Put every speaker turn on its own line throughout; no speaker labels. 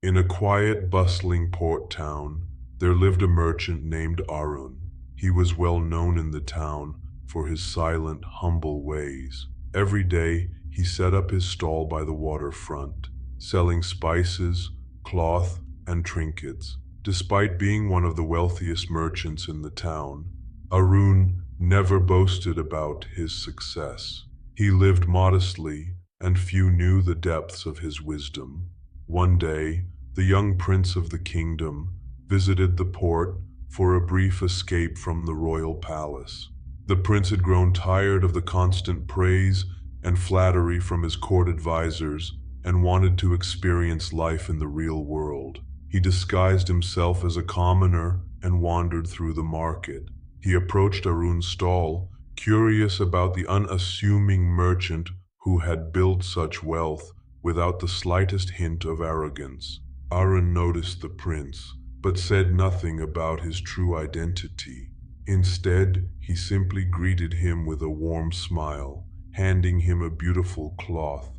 In a quiet, bustling port town, there lived a merchant named Arun. He was well known in the town for his silent, humble ways. Every day, he set up his stall by the waterfront, selling spices, cloth, and trinkets. Despite being one of the wealthiest merchants in the town, Arun never boasted about his success. He lived modestly, and few knew the depths of his wisdom. One day, the young prince of the kingdom visited the port for a brief escape from the royal palace. The prince had grown tired of the constant praise and flattery from his court advisors and wanted to experience life in the real world. He disguised himself as a commoner and wandered through the market. He approached Arun's stall, curious about the unassuming merchant who had built such wealth without the slightest hint of arrogance. Arun noticed the prince, but said nothing about his true identity. Instead, he simply greeted him with a warm smile, handing him a beautiful cloth.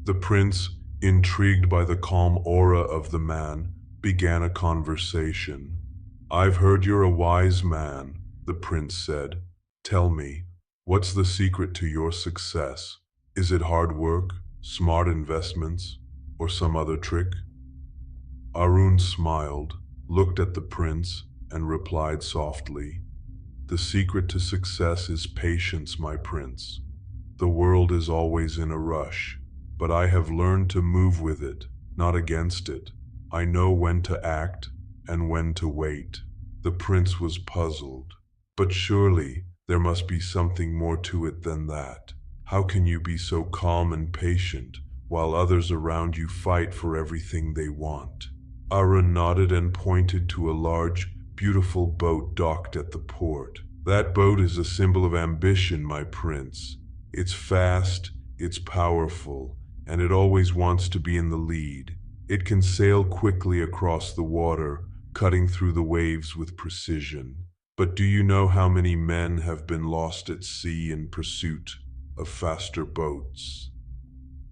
The prince, intrigued by the calm aura of the man, began a conversation. "I've heard you're a wise man," the prince said. "Tell me, what's the secret to your success? Is it hard work, smart investments, or some other trick?" Arun smiled, looked at the prince, and replied softly, "The secret to success is patience, my prince. The world is always in a rush, but I have learned to move with it, not against it. I know when to act and when to wait." The prince was puzzled. "But surely there must be something more to it than that. How can you be so calm and patient while others around you fight for everything they want?" Arun nodded and pointed to a large, beautiful boat docked at the port. "That boat is a symbol of ambition, my prince. It's fast, it's powerful, and it always wants to be in the lead. It can sail quickly across the water, cutting through the waves with precision. But do you know how many men have been lost at sea in pursuit of faster boats?"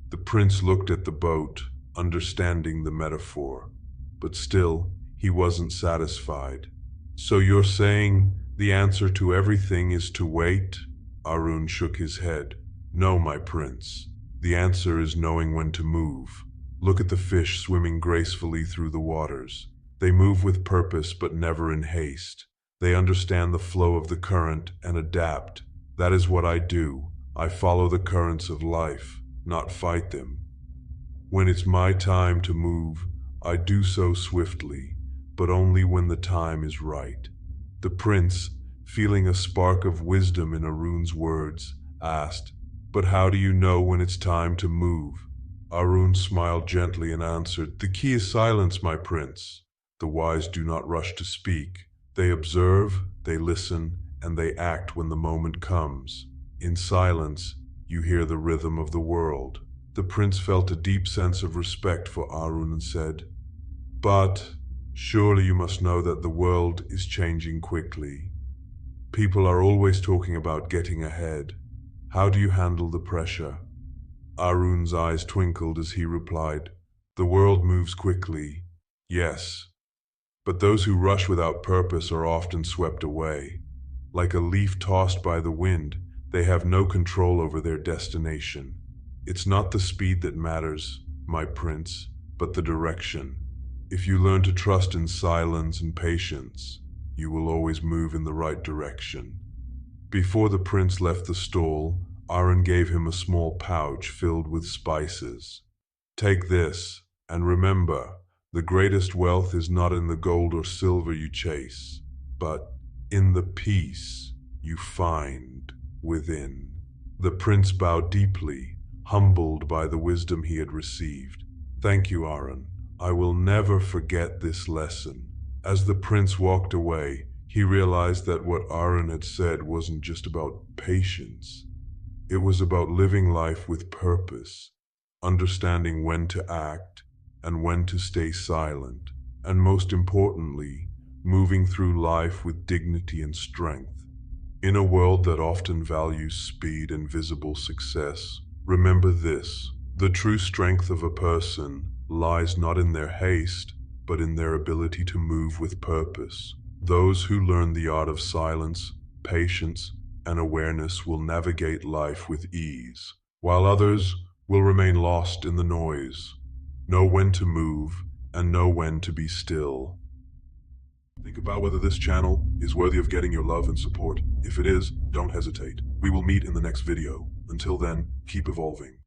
The prince looked at the boat, understanding the metaphor, but still he wasn't satisfied. "So you're saying the answer to everything is to wait?" Arun shook his head. "No, my prince. The answer is knowing when to move. Look at the fish swimming gracefully through the waters. They move with purpose but never in haste. They understand the flow of the current and adapt. That is what I do. I follow the currents of life, not fight them. When it's my time to move, I do so swiftly, but only when the time is right." The prince, feeling a spark of wisdom in Arun's words, asked, "But how do you know when it's time to move?" Arun smiled gently and answered, "The key is silence, my prince. The wise do not rush to speak. They observe, they listen, and they act when the moment comes. In silence, you hear the rhythm of the world." The prince felt a deep sense of respect for Arun and said, "But surely you must know that the world is changing quickly. People are always talking about getting ahead. How do you handle the pressure?" Arun's eyes twinkled as he replied, "The world moves quickly, yes, but those who rush without purpose are often swept away. Like a leaf tossed by the wind, they have no control over their destination. It's not the speed that matters, my prince, but the direction. If you learn to trust in silence and patience, you will always move in the right direction." Before the prince left the stall, Arun gave him a small pouch filled with spices. "Take this, and remember, the greatest wealth is not in the gold or silver you chase, but in the peace you find within." The prince bowed deeply, humbled by the wisdom he had received. "Thank you, Arun. I will never forget this lesson." As the prince walked away, he realized that what Arun had said wasn't just about patience. It was about living life with purpose, understanding when to act and when to stay silent, and most importantly, moving through life with dignity and strength. In a world that often values speed and visible success, remember this: the true strength of a person lies not in their haste, but in their ability to move with purpose. Those who learn the art of silence, patience, and awareness will navigate life with ease, while others will remain lost in the noise, know when to move, and know when to be still. Think about whether this channel is worthy of getting your love and support. If it is, don't hesitate. We will meet in the next video. Until then, keep evolving.